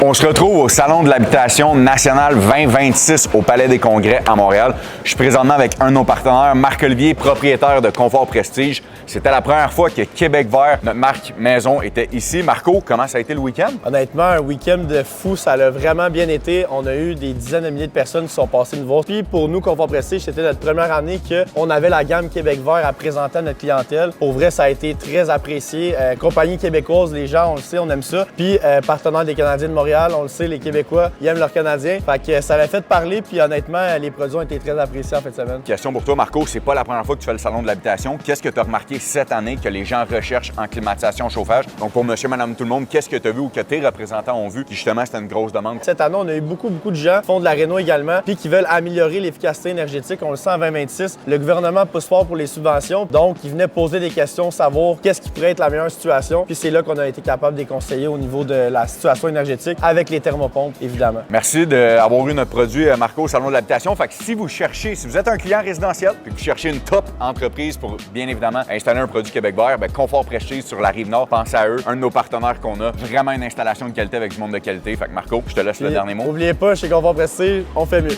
On se retrouve au Salon de l'habitation nationale 2026 au Palais des Congrès à Montréal. Je suis présentement avec un de nos partenaires, Marc-Olivier, propriétaire de Confort Prestige. C'était la première fois que Québec Vert, notre marque maison, était ici. Marco, comment ça a été le week-end? Honnêtement, un week-end de fou, ça a vraiment bien été. On a eu des dizaines de milliers de personnes qui sont passées nous voir. Puis pour nous, Confort Prestige, c'était notre première année qu'on avait la gamme Québec Vert à présenter à notre clientèle. Pour vrai, ça a été très apprécié. Compagnie québécoise, les gens, on le sait, on aime ça. Puis partenaire des Canadiens de Montréal, on le sait, les Québécois, ils aiment leurs Canadiens. Fait que ça l'a fait parler, puis honnêtement, les produits ont été très appréciés en fin de semaine. Question pour toi, Marco, c'est pas la première fois que tu fais le Salon de l'habitation. Qu'est-ce que tu as remarqué cette année que les gens recherchent en climatisation, chauffage? Donc pour monsieur, madame, tout le monde, qu'est-ce que tu as vu ou que tes représentants ont vu qui justement c'était une grosse demande? Cette année, on a eu beaucoup de gens qui font de la réno également, puis qui veulent améliorer l'efficacité énergétique. On le sent en 2026. Le gouvernement pousse fort pour les subventions, donc ils venaient poser des questions, savoir qu'est-ce qui pourrait être la meilleure situation. Puis c'est là qu'on a été capable de les conseiller au niveau de la situation énergétique avec les thermopompes, évidemment. Merci d'avoir eu notre produit, Marco, au Salon de l'habitation. Fait que si vous cherchez, si vous êtes un client résidentiel et que vous cherchez une top entreprise pour, bien évidemment, installer un produit Québec Vert, bien, Confort Prestige sur la Rive-Nord, pensez à eux. Un de nos partenaires qu'on a, vraiment une installation de qualité avec du monde de qualité. Fait que Marco, je te laisse le dernier mot. N'oubliez pas, chez Confort Prestige, on fait mieux.